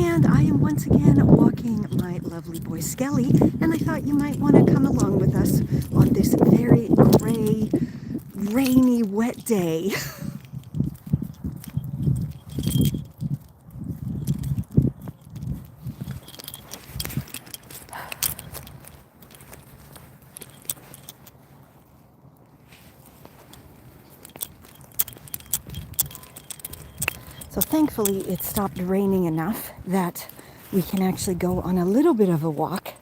And I am once again walking my lovely boy Skelly, and I thought you might want to come along with us on this very gray, rainy, wet day. So thankfully it stopped raining enough that we can actually go on a little bit of a walk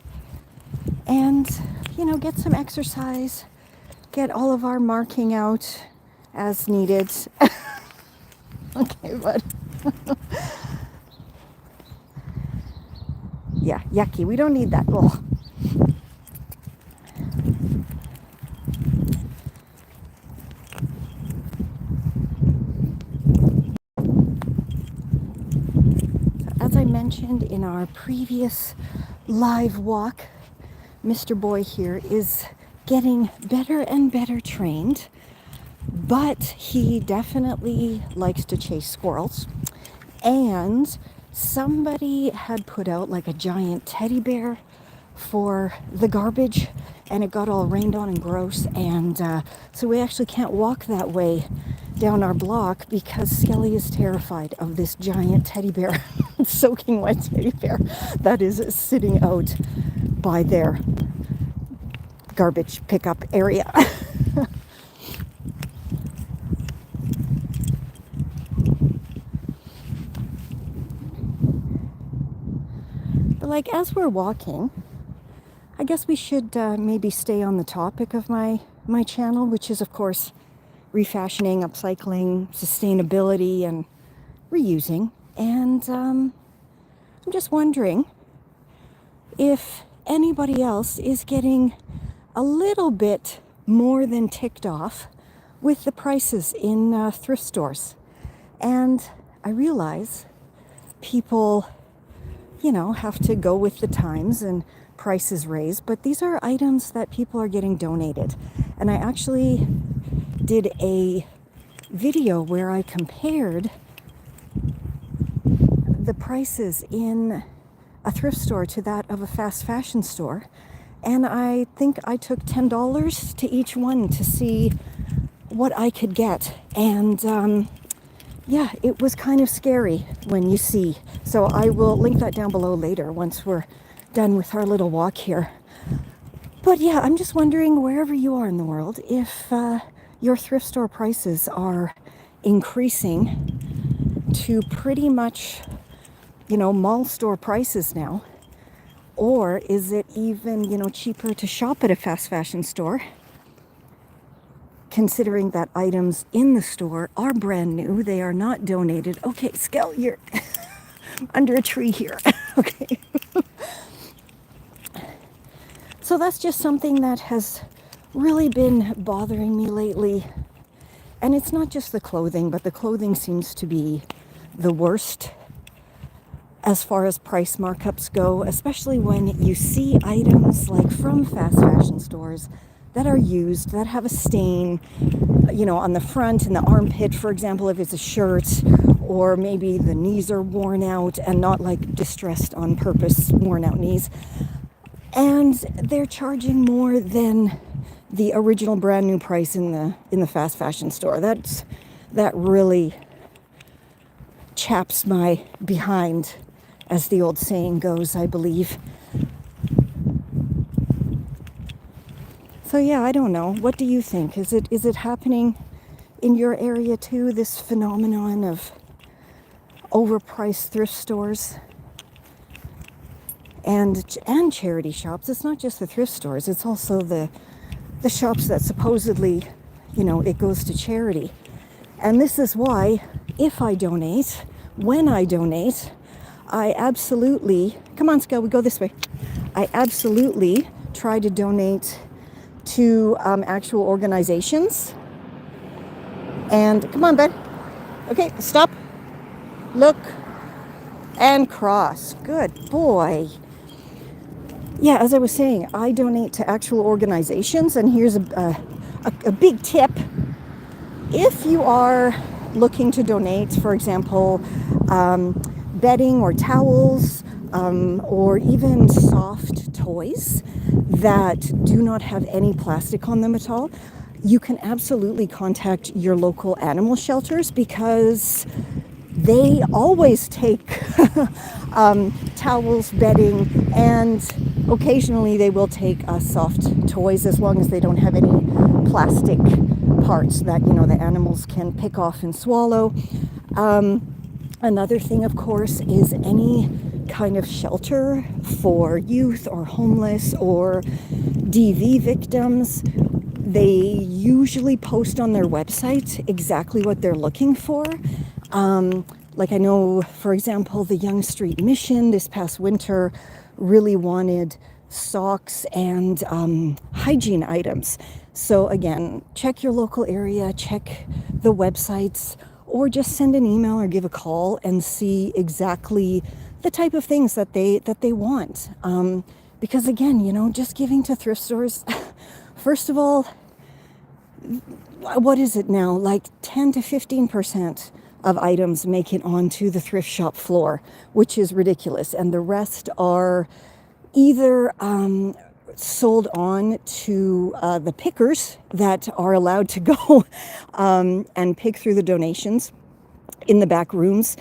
and, get some exercise, get all of our marking out as needed. Okay, bud. Yeah, yucky. We don't need that. Oh. As I mentioned in our previous live walk, Mr. Boy here is getting better and better trained, but he definitely likes to chase squirrels. And somebody had put out like a giant teddy bear for the garbage, and it got all rained on and gross, and so we actually can't walk that way down our block because Skelly is terrified of this giant teddy bear, soaking wet teddy bear that is sitting out by their garbage pickup area. But like, as we're walking, I guess we should maybe stay on the topic of my channel, which is of course refashioning, upcycling, sustainability, and reusing. And I'm just wondering if anybody else is getting a little bit more than ticked off with the prices in thrift stores. And I realize people, have to go with the times and prices raised, but these are items that people are getting donated. And I actually did a video where I compared the prices in a thrift store to that of a fast fashion store, and I think I took $10 to each one to see what I could get. And yeah, it was kind of scary when you see. So I will link that down below later once we're done with our little walk here. But yeah, I'm just wondering, wherever you are in the world, if your thrift store prices are increasing to pretty much, mall store prices now, or is it even, cheaper to shop at a fast fashion store, considering that items in the store are brand new, they are not donated. Okay, Skel, you're under a tree here. Okay. So that's just something that has really been bothering me lately. And it's not just the clothing, but the clothing seems to be the worst as far as price markups go, especially when you see items like from fast fashion stores that are used, that have a stain, on the front, in the armpit, for example, if it's a shirt, or maybe the knees are worn out and not like distressed on purpose, worn out knees. And they're charging more than the original brand new price in the fast fashion store. That really chaps my behind, as the old saying goes, I believe. So yeah, I don't know. What do you think? Is it happening in your area too, this phenomenon of overpriced thrift stores and charity shops? It's not just the thrift stores, it's also the shops that supposedly, it goes to charity. And this is why, if I donate, when I donate, I absolutely, come on, Skel, we go this way. I absolutely try to donate to actual organizations. And come on, Ben. Okay, stop, look, and cross. Good boy. Yeah, as I was saying, I donate to actual organizations, and here's a big tip. If you are looking to donate, for example, bedding or towels, or even soft toys that do not have any plastic on them at all, you can absolutely contact your local animal shelters, because they always take towels, bedding, and occasionally they will take soft toys, as long as they don't have any plastic parts that, you know, the animals can pick off and swallow. Another thing, of course, is any kind of shelter for youth or homeless or DV victims. They usually post on their website exactly what they're looking for. Like I know, for example, the Young Street Mission this past winter really wanted socks and hygiene items. So again, check your local area, check the websites, or just send an email or give a call and see exactly the type of things that they want. Because again, you know, just giving to thrift stores, first of all, what is it now? Like 10 to 15% of items make it onto the thrift shop floor, which is ridiculous. And the rest are either sold on to the pickers that are allowed to go and pick through the donations in the back rooms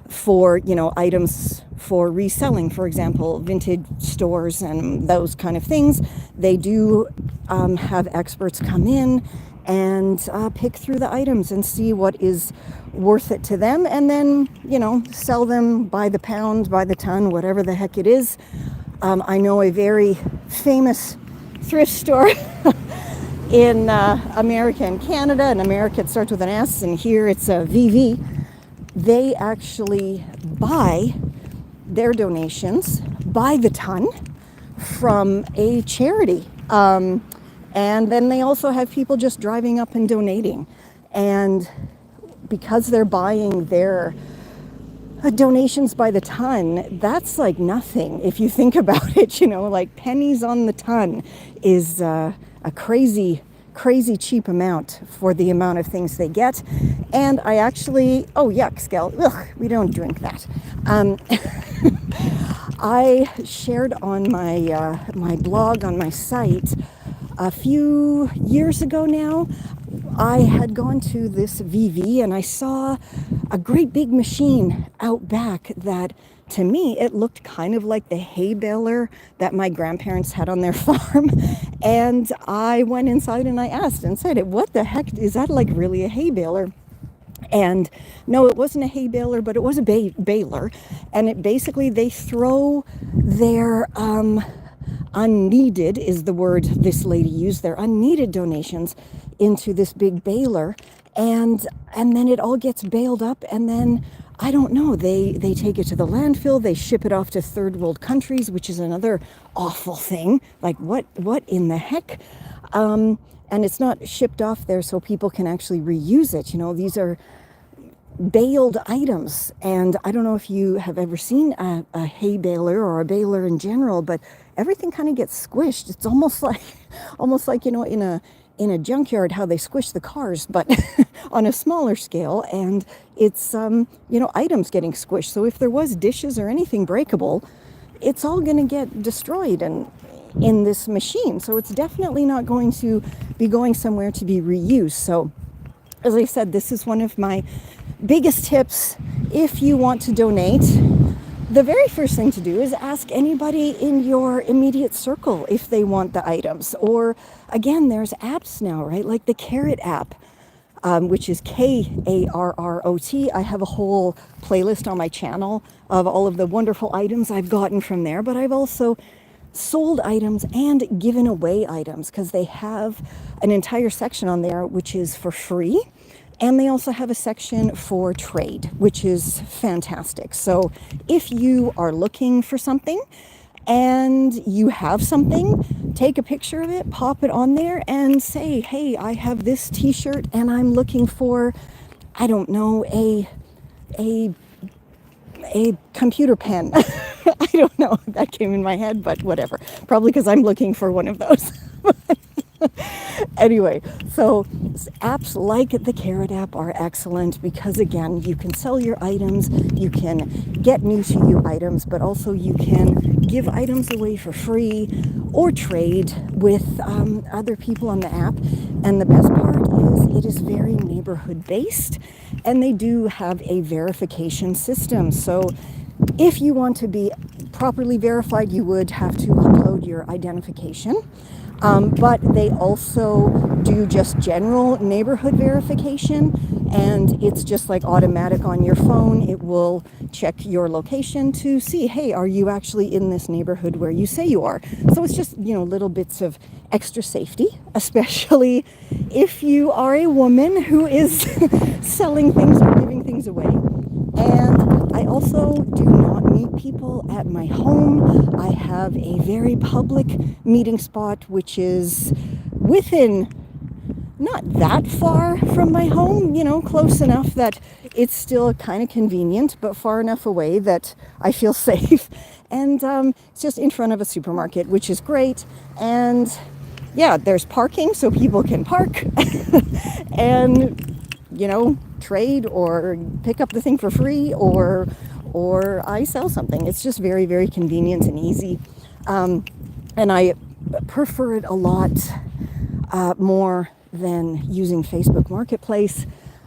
for, you know, items for reselling, for example, vintage stores and those kind of things. They do have experts come in and pick through the items and see what is worth it to them, and then, you know, sell them by the pound, by the ton, whatever the heck it is. I know a very famous thrift store in America and Canada. In America it starts with an S, and here it's a VV. They actually buy their donations by the ton from a charity. And then they also have people just driving up and donating. And because they're buying their donations by the ton, that's like nothing if you think about it. You know, like pennies on the ton is a crazy cheap amount for the amount of things they get. And I actually, oh yuck, Skelly, we don't drink that. I shared on my blog on my site a few years ago now. I had gone to this VV and I saw a great big machine out back that, to me, it looked kind of like the hay baler that my grandparents had on their farm. And I went inside and I asked and said, what the heck, is that like really a hay baler? And no, it wasn't a hay baler, but it was a baler. And it basically, they throw their unneeded, is the word this lady used, their unneeded donations into this big baler, and then it all gets baled up, and then I don't know, they take it to the landfill, they ship it off to third world countries, which is another awful thing. Like what in the heck? And it's not shipped off there so people can actually reuse it. You know, these are baled items, and I don't know if you have ever seen a hay baler or a baler in general, but everything kind of gets squished. It's almost like, you know, in a junkyard how they squish the cars, but on a smaller scale. And it's you know, items getting squished. So if there was dishes or anything breakable, it's all going to get destroyed and in this machine. So it's definitely not going to be going somewhere to be reused. So as I said, this is one of my biggest tips. If you want to donate, the very first thing to do is ask anybody in your immediate circle if they want the items. Or again, there's apps now, right? Like the Karrot app, which is Karrot. I have a whole playlist on my channel of all of the wonderful items I've gotten from there, but I've also sold items and given away items, because they have an entire section on there which is for free. And they also have a section for trade, which is fantastic. So if you are looking for something and you have something, take a picture of it, pop it on there and say, hey, I have this t-shirt and I'm looking for, I don't know, a computer pen. I don't know, that came in my head, but whatever. Probably because I'm looking for one of those. Anyway, so apps like the Karrot app are excellent because, again, you can sell your items, you can get new to you items, but also you can give items away for free or trade with other people on the app. And the best part is it is very neighborhood based, and they do have a verification system. So if you want to be properly verified, you would have to upload your identification. But they also do just general neighborhood verification, and it's just like automatic on your phone. It will check your location to see, hey, are you actually in this neighborhood where you say you are? So it's just, little bits of extra safety, especially if you are a woman who is selling things or giving things away. And I also do not meet people at my home. I have a very public meeting spot, which is within not that far from my home, close enough that it's still kind of convenient, but far enough away that I feel safe. And it's just in front of a supermarket, which is great. And yeah, there's parking so people can park and, trade or pick up the thing for free, or I sell something. It's just very, very convenient and easy. And I prefer it a lot more than using Facebook Marketplace.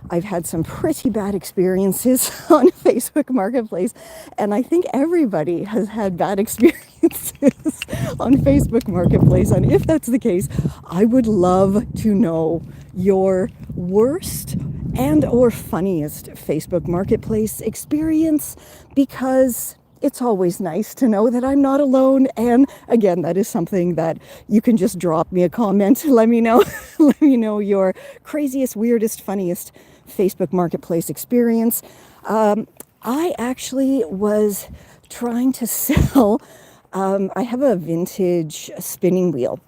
I've had some pretty bad experiences on Facebook Marketplace, and I think everybody has had bad experiences on Facebook Marketplace. And if that's the case, I would love to know your worst and or funniest Facebook Marketplace experience, because it's always nice to know that I'm not alone. And again, that is something that you can just drop me a comment. Let me know. Let me know your craziest, weirdest, funniest Facebook Marketplace experience. I actually was trying to sell, I have a vintage spinning wheel.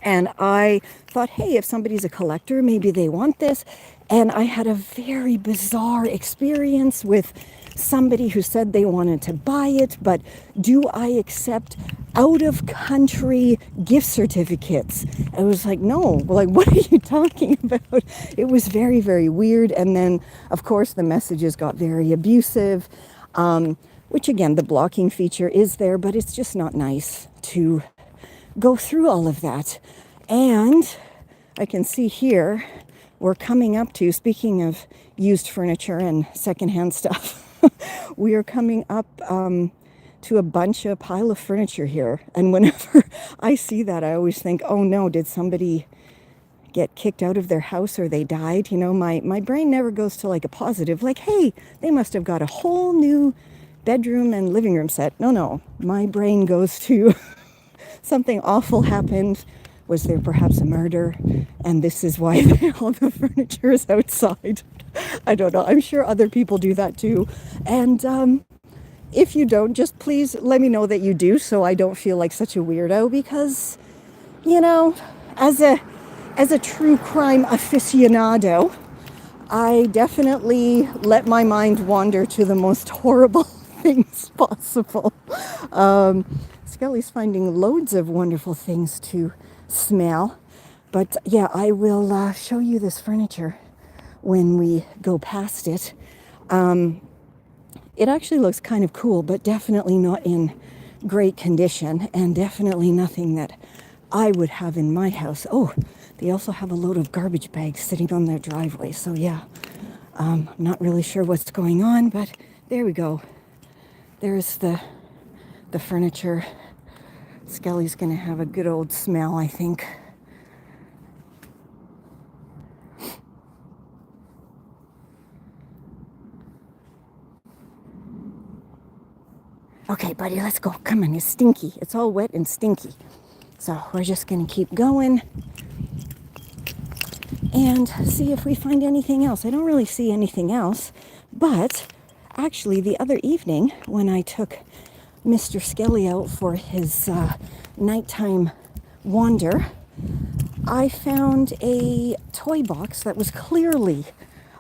And I thought, hey, if somebody's a collector, maybe they want this. And I had a very bizarre experience with somebody who said they wanted to buy it, but do I accept out-of-country gift certificates? I was like, no, like, what are you talking about? It was very, very weird. And then, of course, the messages got very abusive, which, again, the blocking feature is there, but it's just not nice to go through all of that. And I can see here, we're coming up to, speaking of used furniture and secondhand stuff, we are coming up to a pile of furniture here. And whenever I see that, I always think, oh no, did somebody get kicked out of their house or they died? My brain never goes to like a positive, like, hey, they must have got a whole new bedroom and living room set. No, my brain goes to something awful happened. Was there perhaps a murder? And this is why all the furniture is outside. I don't know. I'm sure other people do that too. And if you don't, just please let me know that you do, so I don't feel like such a weirdo, because, as a true crime aficionado, I definitely let my mind wander to the most horrible things possible. Skelly's finding loads of wonderful things to smell. But yeah, I will show you this furniture when we go past it. It actually looks kind of cool, but definitely not in great condition, and definitely nothing that I would have in my house. Oh, they also have a load of garbage bags sitting on their driveway. So yeah, I'm not really sure what's going on, but there we go. There's the furniture. Skelly's gonna have a good old smell, I think. Okay, buddy, let's go. Come on, it's stinky. It's all wet and stinky. So we're just gonna keep going and see if we find anything else. I don't really see anything else, but actually the other evening when I took Mr. Skelly out for his nighttime wander, I found a toy box that was clearly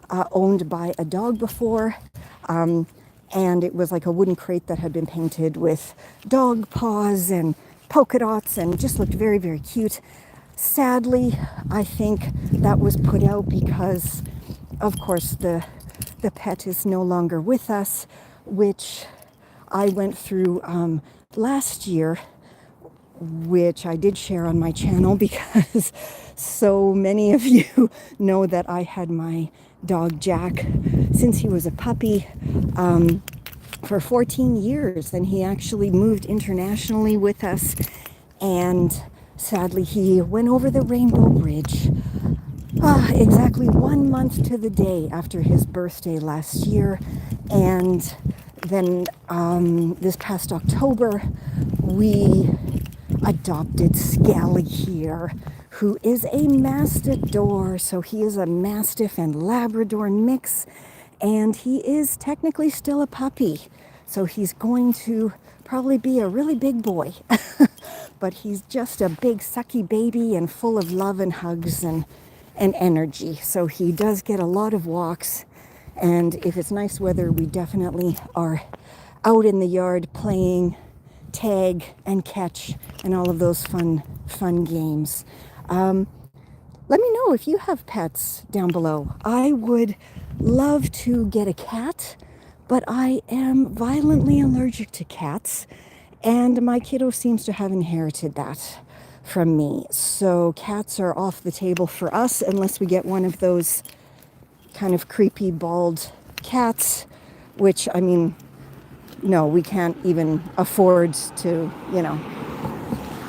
owned by a dog before, and it was like a wooden crate that had been painted with dog paws and polka dots and just looked very, very cute. Sadly, I think that was put out because, of course, the pet is no longer with us, which I went through last year, which I did share on my channel because so many of you know that I had my dog Jack since he was a puppy for 14 years, and he actually moved internationally with us, and sadly he went over the Rainbow Bridge exactly 1 month to the day after his birthday last year. And then this past October, we adopted Skelly here, who is a Mastador. So he is a Mastiff and Labrador mix, and he is technically still a puppy. So he's going to probably be a really big boy. But he's just a big sucky baby and full of love and hugs and energy. So he does get a lot of walks. And if it's nice weather, we definitely are out in the yard playing tag and catch and all of those fun games. Let me know if you have pets down below. I would love to get a cat, but I am violently allergic to cats, and my kiddo seems to have inherited that from me. So cats are off the table for us unless we get one of those kind of creepy bald cats, which, I mean, no, we can't even afford to,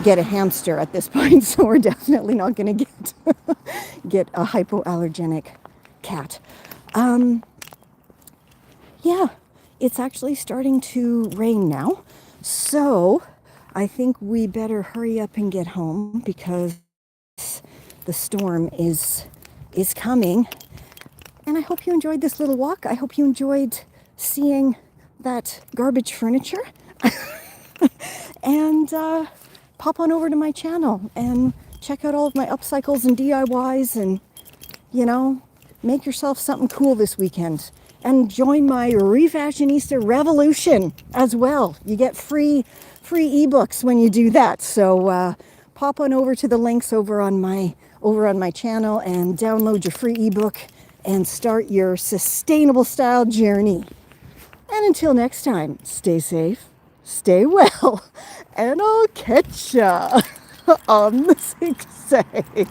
get a hamster at this point. So we're definitely not going to get a hypoallergenic cat. Yeah, it's actually starting to rain now. So I think we better hurry up and get home because the storm is coming. And I hope you enjoyed this little walk. I hope you enjoyed seeing that garbage furniture. And pop on over to my channel and check out all of my upcycles and DIYs, and make yourself something cool this weekend. And join my Refashionista revolution as well. You get free ebooks when you do that. So pop on over to the links over on my channel and download your free ebook and start your sustainable style journey. And until next time, stay safe, stay well, and I'll catch ya on the zigzag.